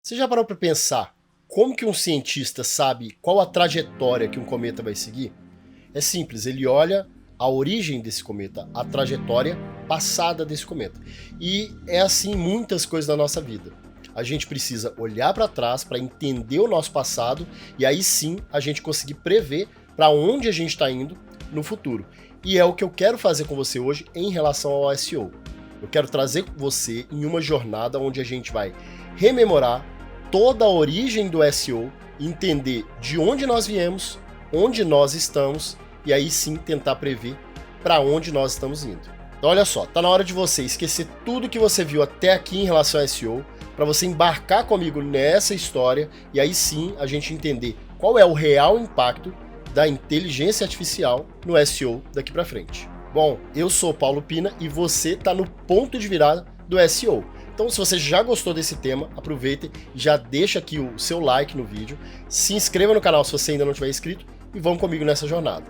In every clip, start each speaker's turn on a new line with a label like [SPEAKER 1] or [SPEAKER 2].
[SPEAKER 1] Você já parou para pensar como que um cientista sabe qual a trajetória que um cometa vai seguir? É simples, ele olha a origem desse cometa, a trajetória passada desse cometa. E é assim muitas coisas na nossa vida. A gente precisa olhar para trás para entender o nosso passado e aí sim a gente conseguir prever para onde a gente está indo no futuro. E é o que eu quero fazer com você hoje em relação ao SEO. Eu quero trazer você em uma jornada onde a gente vai rememorar toda a origem do SEO, entender de onde nós viemos, onde nós estamos e aí sim tentar prever para onde nós estamos indo. Então olha só, tá na hora de você esquecer tudo que você viu até aqui em relação ao SEO, para você embarcar comigo nessa história e aí sim a gente entender qual é o real impacto da inteligência artificial no SEO daqui para frente. Bom, eu sou Paulo Pina e você está no ponto de virada do SEO. Então, se você já gostou desse tema, aproveita e já deixa aqui o seu like no vídeo, se inscreva no canal se você ainda não tiver inscrito e vamos comigo nessa jornada.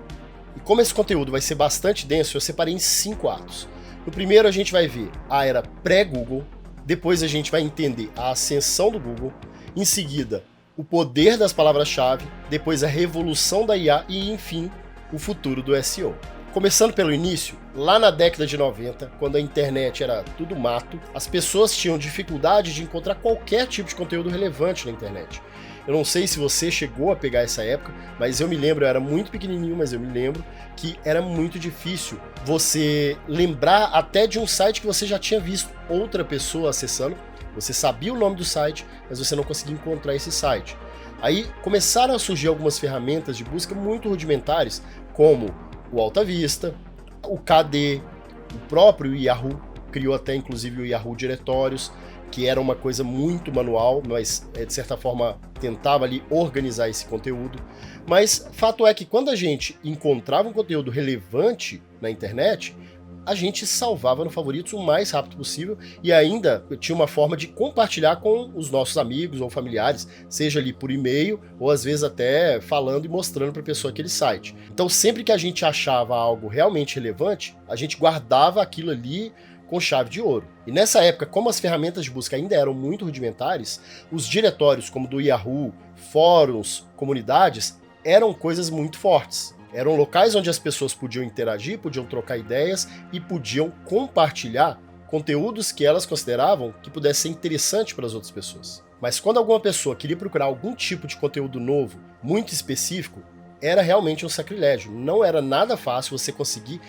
[SPEAKER 1] E como esse conteúdo vai ser bastante denso, eu separei em 5 atos. No primeiro a gente vai ver a era pré-Google, depois a gente vai entender a ascensão do Google, em seguida o poder das palavras-chave, depois a revolução da IA e, enfim, o futuro do SEO. Começando pelo início, lá na década de 90, quando a internet era tudo mato, as pessoas tinham dificuldade de encontrar qualquer tipo de conteúdo relevante na internet. Eu não sei se você chegou a pegar essa época, mas eu me lembro, eu era muito pequenininho, mas eu me lembro que era muito difícil você lembrar até de um site que você já tinha visto outra pessoa acessando. Você sabia o nome do site, mas você não conseguia encontrar esse site. Aí começaram a surgir algumas ferramentas de busca muito rudimentares, como o Alta Vista, o KD, o próprio Yahoo, criou até inclusive o Yahoo Diretórios, que era uma coisa muito manual, mas de certa forma tentava ali organizar esse conteúdo. Mas fato é que quando a gente encontrava um conteúdo relevante na internet, a gente salvava no favoritos o mais rápido possível e ainda tinha uma forma de compartilhar com os nossos amigos ou familiares, seja ali por e-mail ou às vezes até falando e mostrando para a pessoa aquele site. Então sempre que a gente achava algo realmente relevante, a gente guardava aquilo ali com chave de ouro. E nessa época, como as ferramentas de busca ainda eram muito rudimentares, os diretórios como do Yahoo, fóruns, comunidades, eram coisas muito fortes. Eram locais onde as pessoas podiam interagir, podiam trocar ideias e podiam compartilhar conteúdos que elas consideravam que pudesse ser interessante para as outras pessoas. Mas quando alguma pessoa queria procurar algum tipo de conteúdo novo, muito específico, era realmente um sacrilégio. Não era nada fácil você conseguir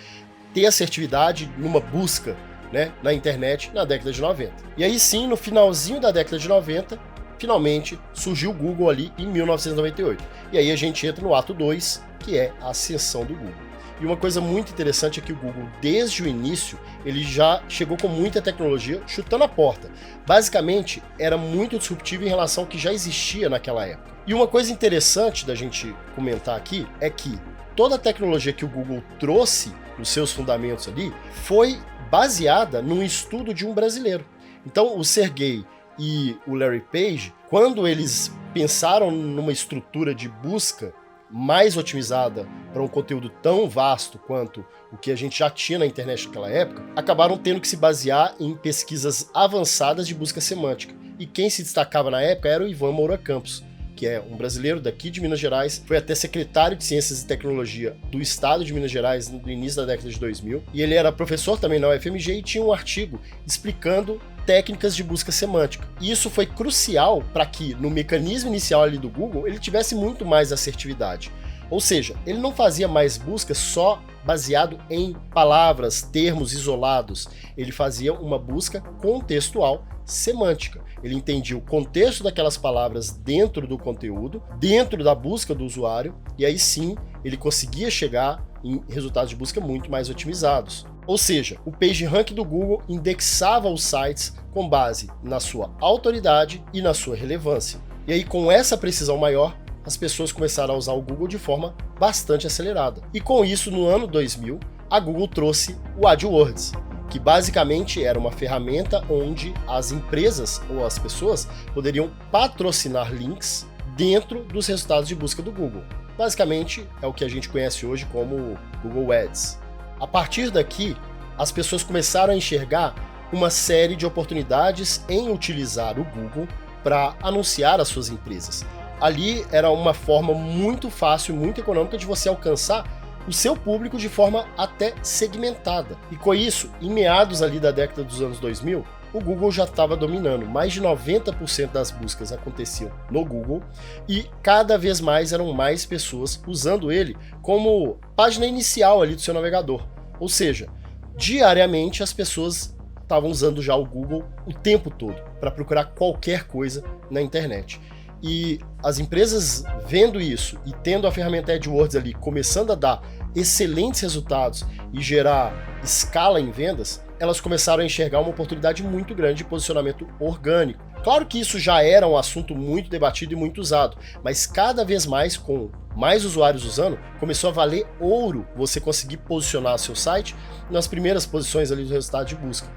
[SPEAKER 1] ter assertividade numa busca, né, na internet na década de 90. E aí sim, no finalzinho da década de 90, finalmente surgiu o Google ali em 1998. E aí a gente entra no ato 2, que é a ascensão do Google. E uma coisa muito interessante é que o Google, desde o início, ele já chegou com muita tecnologia chutando a porta. Basicamente, era muito disruptivo em relação ao que já existia naquela época. E uma coisa interessante da gente comentar aqui é que toda a tecnologia que o Google trouxe nos seus fundamentos ali foi baseada num estudo de um brasileiro. Então, o Sergey e o Larry Page, quando eles pensaram numa estrutura de busca mais otimizada para um conteúdo tão vasto quanto o que a gente já tinha na internet naquela época, acabaram tendo que se basear em pesquisas avançadas de busca semântica. E quem se destacava na época era o Ivan Moura Campos, que é um brasileiro daqui de Minas Gerais, foi até secretário de Ciências e Tecnologia do estado de Minas Gerais no início da década de 2000, e ele era professor também na UFMG e tinha um artigo explicando técnicas de busca semântica. E isso foi crucial para que, no mecanismo inicial ali do Google, ele tivesse muito mais assertividade. Ou seja, ele não fazia mais busca só baseado em palavras, termos isolados. Ele fazia uma busca contextual semântica. Ele entendia o contexto daquelas palavras dentro do conteúdo, dentro da busca do usuário, e aí sim ele conseguia chegar em resultados de busca muito mais otimizados. Ou seja, o PageRank do Google indexava os sites com base na sua autoridade e na sua relevância. E aí, com essa precisão maior, as pessoas começaram a usar o Google de forma bastante acelerada. E com isso, no ano 2000, a Google trouxe o AdWords, que basicamente era uma ferramenta onde as empresas ou as pessoas poderiam patrocinar links dentro dos resultados de busca do Google. Basicamente, é o que a gente conhece hoje como Google Ads. A partir daqui, as pessoas começaram a enxergar uma série de oportunidades em utilizar o Google para anunciar as suas empresas. Ali era uma forma muito fácil, muito econômica de você alcançar o seu público de forma até segmentada. E com isso, em meados ali da década dos anos 2000, o Google já estava dominando. Mais de 90% das buscas aconteciam no Google e cada vez mais eram mais pessoas usando ele como página inicial ali do seu navegador. Ou seja, diariamente as pessoas estavam usando já o Google o tempo todo para procurar qualquer coisa na internet. E as empresas vendo isso e tendo a ferramenta AdWords ali começando a dar excelentes resultados e gerar escala em vendas, elas começaram a enxergar uma oportunidade muito grande de posicionamento orgânico. Claro que isso já era um assunto muito debatido e muito usado, mas cada vez mais, com mais usuários usando, começou a valer ouro você conseguir posicionar seu site nas primeiras posições ali do resultado de busca.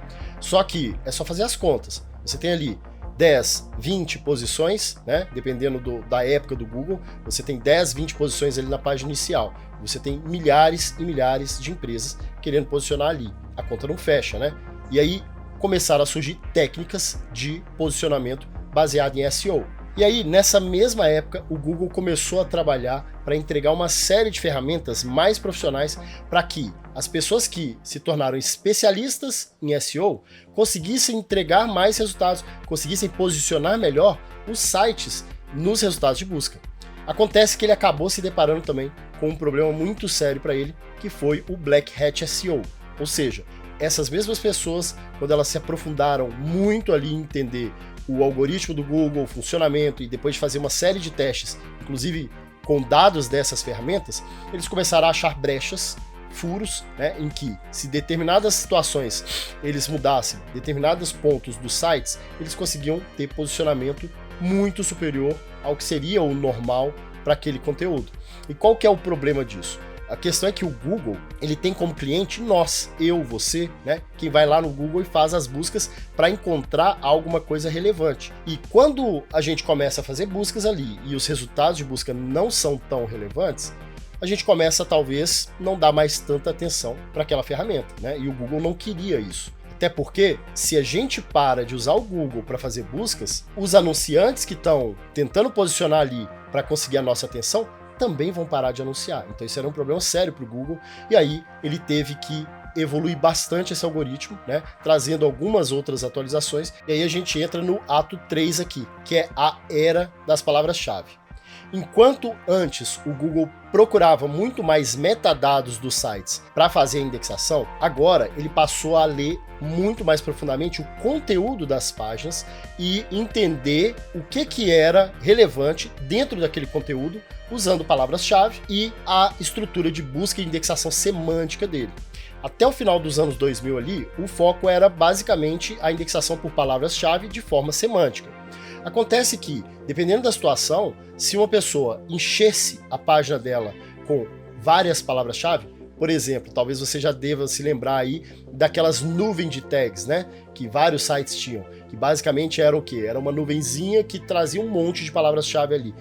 [SPEAKER 1] Só que é só fazer as contas. Você tem ali 10, 20 posições, né? Dependendo da época do Google, você tem 10, 20 posições ali na página inicial. Você tem milhares e milhares de empresas querendo posicionar ali. A conta não fecha, né? E aí começaram a surgir técnicas de posicionamento baseado em SEO. E aí, nessa mesma época, o Google começou a trabalhar para entregar uma série de ferramentas mais profissionais para que as pessoas que se tornaram especialistas em SEO conseguissem entregar mais resultados, conseguissem posicionar melhor os sites nos resultados de busca. Acontece que ele acabou se deparando também com um problema muito sério para ele, que foi o Black Hat SEO. Ou seja, essas mesmas pessoas, quando elas se aprofundaram muito ali em entender o algoritmo do Google, o funcionamento, e depois de fazer uma série de testes, inclusive com dados dessas ferramentas, eles começaram a achar brechas, furos, né, em que se determinadas situações eles mudassem determinados pontos dos sites, eles conseguiam ter posicionamento muito superior ao que seria o normal para aquele conteúdo. E qual que é o problema disso? A questão é que o Google, ele tem como cliente nós, eu, você, né? Quem vai lá no Google e faz as buscas para encontrar alguma coisa relevante. E quando a gente começa a fazer buscas ali e os resultados de busca não são tão relevantes, a gente começa talvez não dar mais tanta atenção para aquela ferramenta, né? E o Google não queria isso. Até porque, se a gente para de usar o Google para fazer buscas, os anunciantes que estão tentando posicionar ali para conseguir a nossa atenção também vão parar de anunciar. Então isso era um problema sério para o Google, e aí ele teve que evoluir bastante esse algoritmo, né, trazendo algumas outras atualizações, e aí a gente entra no ato 3 aqui, que é a era das palavras-chave. Enquanto antes o Google procurava muito mais metadados dos sites para fazer a indexação, agora ele passou a ler muito mais profundamente o conteúdo das páginas e entender o que era relevante dentro daquele conteúdo, usando palavras-chave e a estrutura de busca e indexação semântica dele. Até o final dos anos 2000 ali, o foco era basicamente a indexação por palavras-chave de forma semântica. Acontece que, dependendo da situação, se uma pessoa enchesse a página dela com várias palavras-chave, por exemplo, talvez você já deva se lembrar aí daquelas nuvens de tags, né? Que vários sites tinham, que basicamente era o quê? Era uma nuvenzinha que trazia um monte de palavras-chave ali.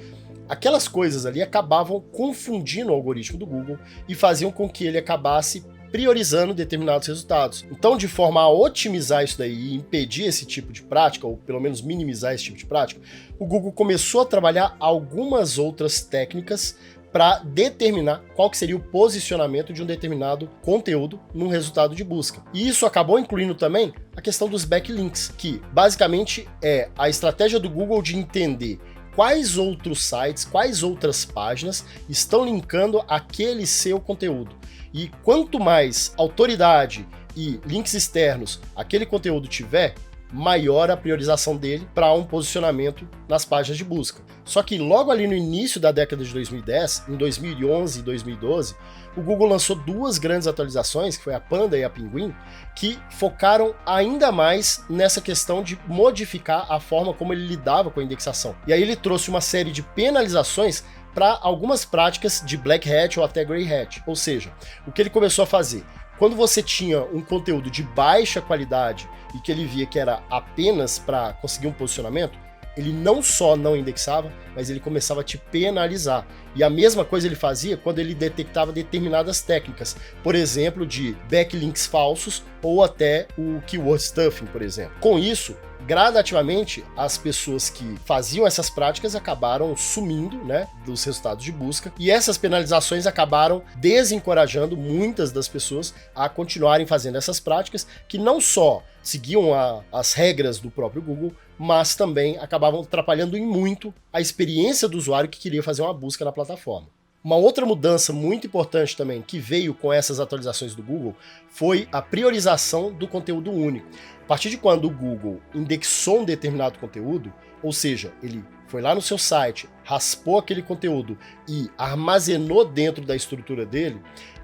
[SPEAKER 1] Aquelas coisas ali acabavam confundindo o algoritmo do Google e faziam com que ele acabasse priorizando determinados resultados. Então, de forma a otimizar isso daí e impedir esse tipo de prática, ou pelo menos minimizar esse tipo de prática, o Google começou a trabalhar algumas outras técnicas para determinar qual que seria o posicionamento de um determinado conteúdo num resultado de busca. E isso acabou incluindo também a questão dos backlinks, que basicamente é a estratégia do Google de entender quais outros sites, quais outras páginas estão linkando aquele seu conteúdo. E quanto mais autoridade e links externos aquele conteúdo tiver, maior a priorização dele para um posicionamento nas páginas de busca. Só que logo ali no início da década de 2010, em 2011 e 2012, o Google lançou duas grandes atualizações, que foi a Panda e a Pinguim, que focaram ainda mais nessa questão de modificar a forma como ele lidava com a indexação. E aí ele trouxe uma série de penalizações para algumas práticas de Black Hat ou até Grey Hat. Ou seja, o que ele começou a fazer? Quando você tinha um conteúdo de baixa qualidade e que ele via que era apenas para conseguir um posicionamento, ele não só não indexava, mas ele começava a te penalizar. E a mesma coisa ele fazia quando ele detectava determinadas técnicas, por exemplo, de backlinks falsos ou até o keyword stuffing, por exemplo. Com isso, gradativamente as pessoas que faziam essas práticas acabaram sumindo, né, dos resultados de busca, e essas penalizações acabaram desencorajando muitas das pessoas a continuarem fazendo essas práticas, que não só seguiam as regras do próprio Google, mas também acabavam atrapalhando em muito a experiência do usuário que queria fazer uma busca na plataforma. Uma outra mudança muito importante também que veio com essas atualizações do Google foi a priorização do conteúdo único. A partir de quando o Google indexou um determinado conteúdo, ou seja, ele foi lá no seu site, raspou aquele conteúdo e armazenou dentro da estrutura dele,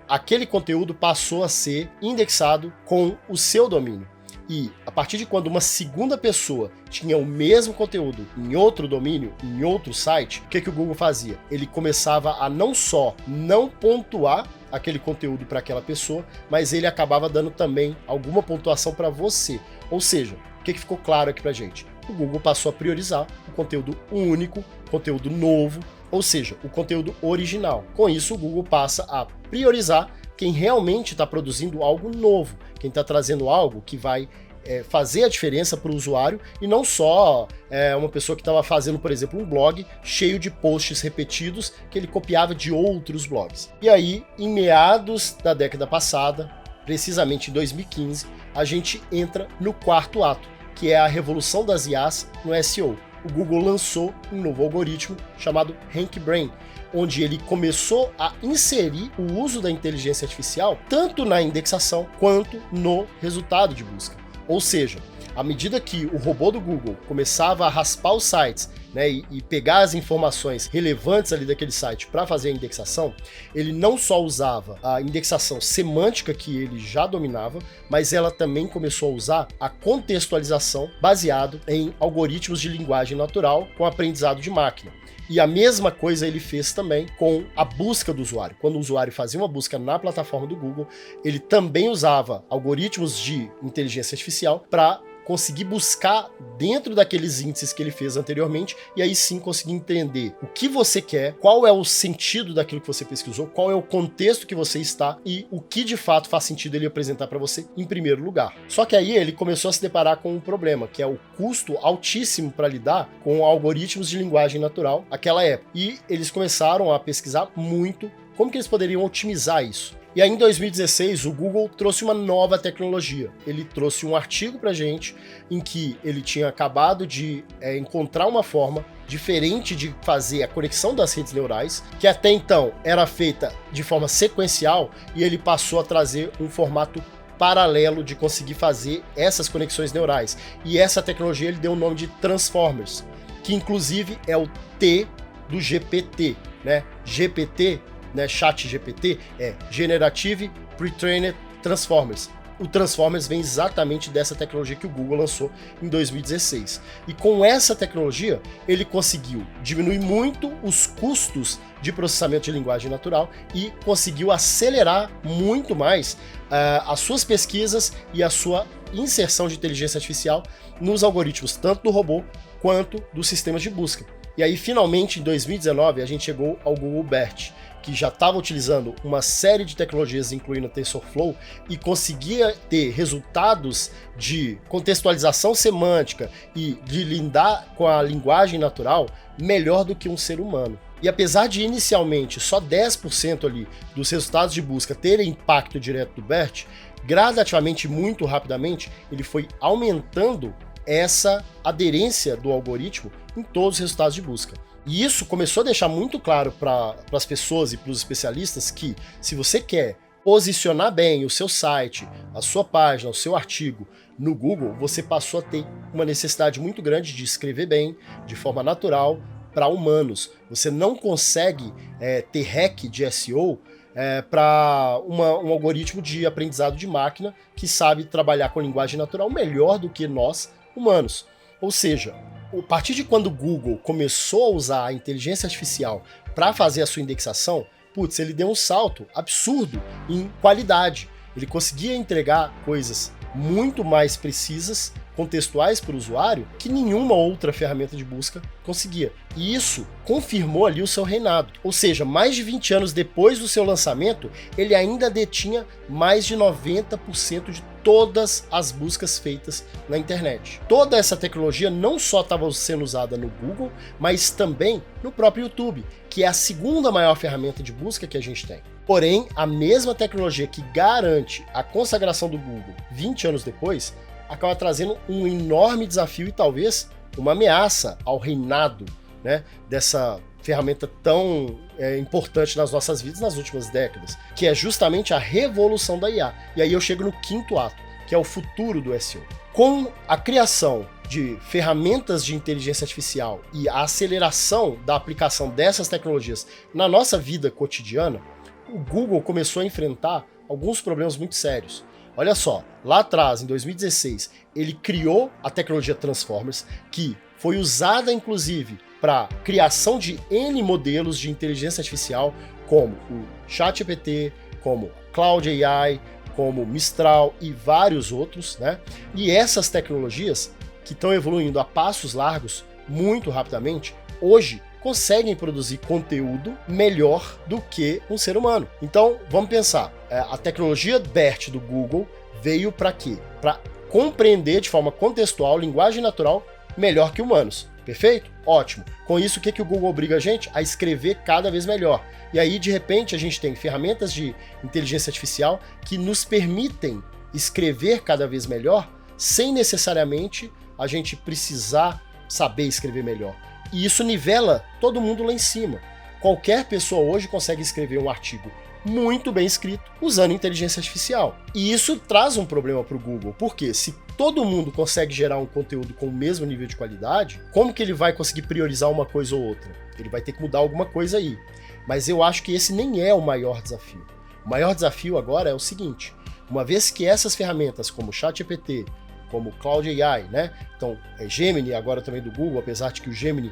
[SPEAKER 1] aquele conteúdo passou a ser indexado com o seu domínio. E a partir de quando uma segunda pessoa tinha o mesmo conteúdo em outro domínio, em outro site, o que o Google fazia? Ele começava a não só não pontuar aquele conteúdo para aquela pessoa, mas ele acabava dando também alguma pontuação para você. Ou seja, o que ficou claro aqui pra gente? O Google passou a priorizar o conteúdo único, conteúdo novo, ou seja, o conteúdo original. Com isso, o Google passa a priorizar quem realmente está produzindo algo novo, quem está trazendo algo que vai fazer a diferença para o usuário, e não só uma pessoa que estava fazendo, por exemplo, um blog cheio de posts repetidos que ele copiava de outros blogs. E aí, em meados da década passada, precisamente em 2015, a gente entra no quarto ato, que é a revolução das IAs no SEO. O Google lançou um novo algoritmo chamado RankBrain, onde ele começou a inserir o uso da inteligência artificial tanto na indexação quanto no resultado de busca. Ou seja, à medida que o robô do Google começava a raspar os sites, né, e pegar as informações relevantes ali daquele site para fazer a indexação, ele não só usava a indexação semântica que ele já dominava, mas ela também começou a usar a contextualização baseado em algoritmos de linguagem natural com aprendizado de máquina. E a mesma coisa ele fez também com a busca do usuário. Quando o usuário fazia uma busca na plataforma do Google, ele também usava algoritmos de inteligência artificial para conseguir buscar dentro daqueles índices que ele fez anteriormente, e aí sim conseguir entender o que você quer, qual é o sentido daquilo que você pesquisou, qual é o contexto que você está e o que de fato faz sentido ele apresentar para você em primeiro lugar. Só que aí ele começou a se deparar com um problema, que é o custo altíssimo para lidar com algoritmos de linguagem natural naquela época. E eles começaram a pesquisar muito como que eles poderiam otimizar isso. E aí em 2016 o Google trouxe uma nova tecnologia. Ele trouxe um artigo pra gente em que ele tinha acabado de encontrar uma forma diferente de fazer a conexão das redes neurais, que até então era feita de forma sequencial, e ele passou a trazer um formato paralelo de conseguir fazer essas conexões neurais. E essa tecnologia ele deu o nome de Transformers, que inclusive é o T do GPT, né? GPT, né, Chat GPT é Generative Pre-trained Transformers. O Transformers vem exatamente dessa tecnologia que o Google lançou em 2016. E com essa tecnologia, ele conseguiu diminuir muito os custos de processamento de linguagem natural e conseguiu acelerar muito mais as suas pesquisas e a sua inserção de inteligência artificial nos algoritmos, tanto do robô quanto dos sistemas de busca. E aí, finalmente, em 2019, a gente chegou ao Google BERT, que já estava utilizando uma série de tecnologias, incluindo a TensorFlow, e conseguia ter resultados de contextualização semântica e de lidar com a linguagem natural melhor do que um ser humano. E apesar de inicialmente só 10% ali dos resultados de busca terem impacto direto do BERT, gradativamente, muito rapidamente, ele foi aumentando essa aderência do algoritmo em todos os resultados de busca. E isso começou a deixar muito claro para as pessoas e para os especialistas que, se você quer posicionar bem o seu site, a sua página, o seu artigo no Google, você passou a ter uma necessidade muito grande de escrever bem, de forma natural, para humanos. Você não consegue ter hack de SEO para um algoritmo de aprendizado de máquina que sabe trabalhar com linguagem natural melhor do que nós, humanos. Ou seja, a partir de quando o Google começou a usar a inteligência artificial para fazer a sua indexação, ele deu um salto absurdo em qualidade. Ele conseguia entregar coisas muito mais precisas, contextuais para o usuário, que nenhuma outra ferramenta de busca conseguia. E isso confirmou ali o seu reinado. Ou seja, mais de 20 anos depois do seu lançamento, ele ainda detinha mais de 90% de todas as buscas feitas na internet. Toda essa tecnologia não só estava sendo usada no Google, mas também no próprio YouTube, que é a segunda maior ferramenta de busca que a gente tem. Porém, a mesma tecnologia que garante a consagração do Google 20 anos depois, acaba trazendo um enorme desafio e talvez uma ameaça ao reinado, né, dessa ferramenta tão importante nas nossas vidas nas últimas décadas, que é justamente a revolução da IA. E aí eu chego no quinto ato, que é o futuro do SEO. Com a criação de ferramentas de inteligência artificial e a aceleração da aplicação dessas tecnologias na nossa vida cotidiana, o Google começou a enfrentar alguns problemas muito sérios. Olha só, lá atrás, em 2016, ele criou a tecnologia Transformers, que foi usada inclusive para criação de N modelos de inteligência artificial, como o ChatGPT, como Cloud AI, como Mistral e vários outros, né? E essas tecnologias, que estão evoluindo a passos largos, muito rapidamente, hoje conseguem produzir conteúdo melhor do que um ser humano. Então, vamos pensar, a tecnologia BERT do Google veio para quê? Para compreender de forma contextual, linguagem natural, melhor que humanos. Perfeito? Ótimo. Com isso, o que o Google obriga a gente? A escrever cada vez melhor. E aí, de repente, a gente tem ferramentas de inteligência artificial que nos permitem escrever cada vez melhor, sem necessariamente a gente precisar saber escrever melhor. E isso nivela todo mundo lá em cima. Qualquer pessoa hoje consegue escrever um artigo muito bem escrito usando inteligência artificial. E isso traz um problema para o Google, porque se todo mundo consegue gerar um conteúdo com o mesmo nível de qualidade, como que ele vai conseguir priorizar uma coisa ou outra? Ele vai ter que mudar alguma coisa aí. Mas eu acho que esse nem é o maior desafio. O maior desafio agora é o seguinte: uma vez que essas ferramentas como o ChatGPT, como Cloud AI, né? Então, Gemini agora também do Google, apesar de que o Gemini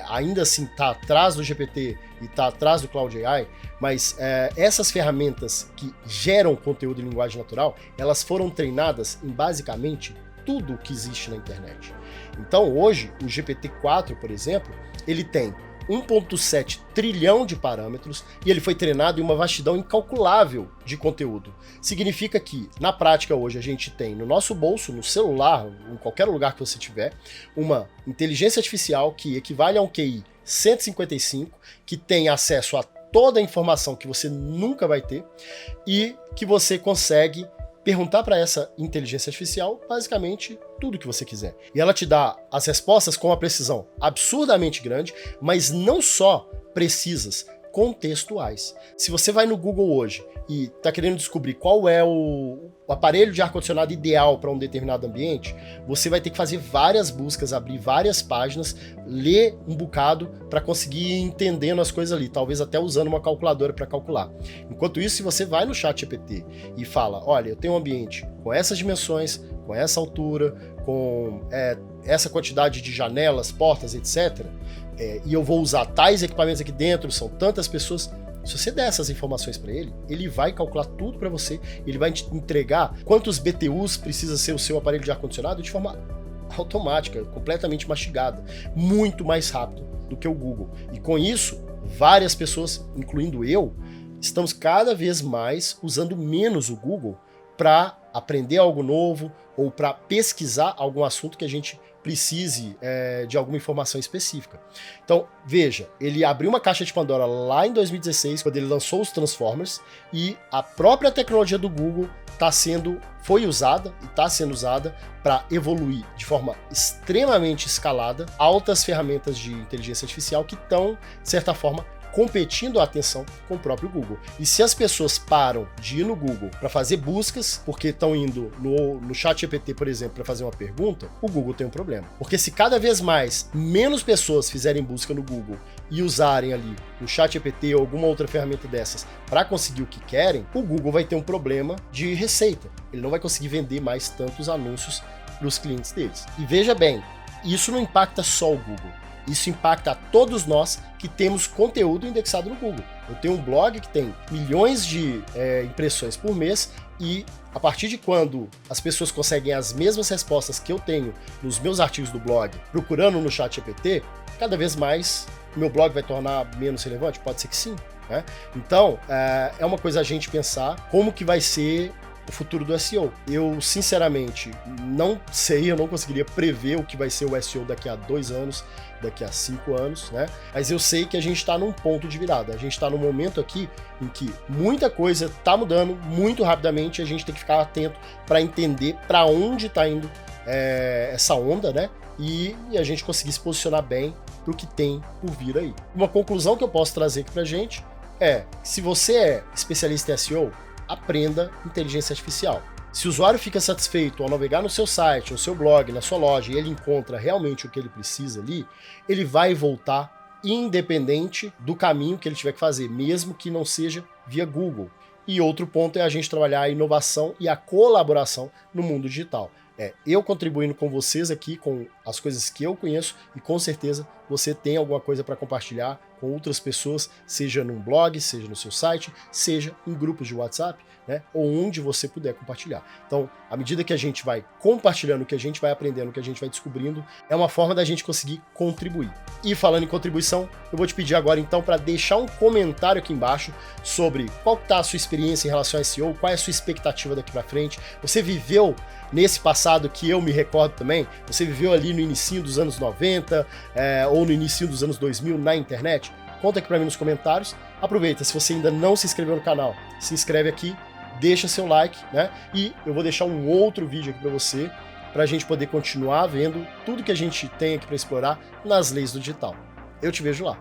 [SPEAKER 1] ainda assim está atrás do GPT e está atrás do Cloud AI, mas essas ferramentas que geram conteúdo em linguagem natural, elas foram treinadas em basicamente tudo o que existe na internet. Então, hoje, o GPT-4, por exemplo, ele tem 1,7 trilhão de parâmetros e ele foi treinado em uma vastidão incalculável de conteúdo. Significa que, na prática, hoje a gente tem no nosso bolso, no celular, em qualquer lugar que você tiver, uma inteligência artificial que equivale a um QI 155, que tem acesso a toda a informação que você nunca vai ter e que você consegue perguntar para essa inteligência artificial basicamente tudo que você quiser. E ela te dá as respostas com uma precisão absurdamente grande, mas não só precisas, contextuais. Se você vai no Google hoje e está querendo descobrir qual é o aparelho de ar-condicionado ideal para um determinado ambiente, você vai ter que fazer várias buscas, abrir várias páginas, ler um bocado para conseguir ir entendendo as coisas ali, talvez até usando uma calculadora para calcular. Enquanto isso, se você vai no ChatGPT e fala, olha, eu tenho um ambiente com essas dimensões, com essa altura, com essa quantidade de janelas, portas, etc., e eu vou usar tais equipamentos aqui dentro, são tantas pessoas. Se você der essas informações para ele, ele vai calcular tudo para você, ele vai te entregar quantos BTUs precisa ser o seu aparelho de ar-condicionado de forma automática, completamente mastigada, muito mais rápido do que o Google. E com isso, várias pessoas, incluindo eu, estamos cada vez mais usando menos o Google para aprender algo novo ou para pesquisar algum assunto que a gente precise de alguma informação específica. Então, veja, ele abriu uma caixa de Pandora lá em 2016, quando ele lançou os Transformers, e a própria tecnologia do Google foi usada e está sendo usada para evoluir de forma extremamente escalada altas ferramentas de inteligência artificial que estão, de certa forma, competindo a atenção com o próprio Google. E se as pessoas param de ir no Google para fazer buscas, porque estão indo no ChatGPT, por exemplo, para fazer uma pergunta, o Google tem um problema. Porque se cada vez menos pessoas fizerem busca no Google e usarem ali no ChatGPT ou alguma outra ferramenta dessas para conseguir o que querem, o Google vai ter um problema de receita. Ele não vai conseguir vender mais tantos anúncios para os clientes deles. E veja bem, isso não impacta só o Google. Isso impacta a todos nós que que temos conteúdo indexado no Google. Eu tenho um blog que tem milhões de impressões por mês e a partir de quando as pessoas conseguem as mesmas respostas que eu tenho nos meus artigos do blog, procurando no ChatGPT, cada vez mais o meu blog vai tornar menos relevante? Pode ser que sim. Né? Então, é uma coisa a gente pensar como que vai ser o futuro do SEO. Eu, sinceramente, não sei, eu não conseguiria prever o que vai ser o SEO daqui a 2 anos, daqui a 5 anos, né? Mas eu sei que a gente está num ponto de virada. A gente está num momento aqui em que muita coisa está mudando muito rapidamente e a gente tem que ficar atento para entender para onde está indo essa onda, né? E a gente conseguir se posicionar bem para o que tem por vir aí. Uma conclusão que eu posso trazer aqui para a gente se você é especialista em SEO, aprenda inteligência artificial. Se o usuário fica satisfeito ao navegar no seu site, no seu blog, na sua loja, e ele encontra realmente o que ele precisa ali, ele vai voltar independente do caminho que ele tiver que fazer, mesmo que não seja via Google. E outro ponto é a gente trabalhar a inovação e a colaboração no mundo digital. Eu contribuindo com vocês aqui, com as coisas que eu conheço, e com certeza você tem alguma coisa para compartilhar com outras pessoas, seja num blog, seja no seu site, seja em grupos de WhatsApp, né, ou onde você puder compartilhar. Então, à medida que a gente vai compartilhando, o que a gente vai aprendendo, o que a gente vai descobrindo, é uma forma da gente conseguir contribuir. E falando em contribuição, eu vou te pedir agora então para deixar um comentário aqui embaixo sobre qual está a sua experiência em relação a SEO, qual é a sua expectativa daqui para frente. Você viveu nesse passado que eu me recordo também? Você viveu ali no início dos anos 90 ou no início dos anos 2000 na internet? Conta aqui para mim nos comentários. Aproveita, se você ainda não se inscreveu no canal, se inscreve aqui, deixa seu like, né? E eu vou deixar um outro vídeo aqui para você, para a gente poder continuar vendo tudo que a gente tem aqui para explorar nas leis do digital. Eu te vejo lá.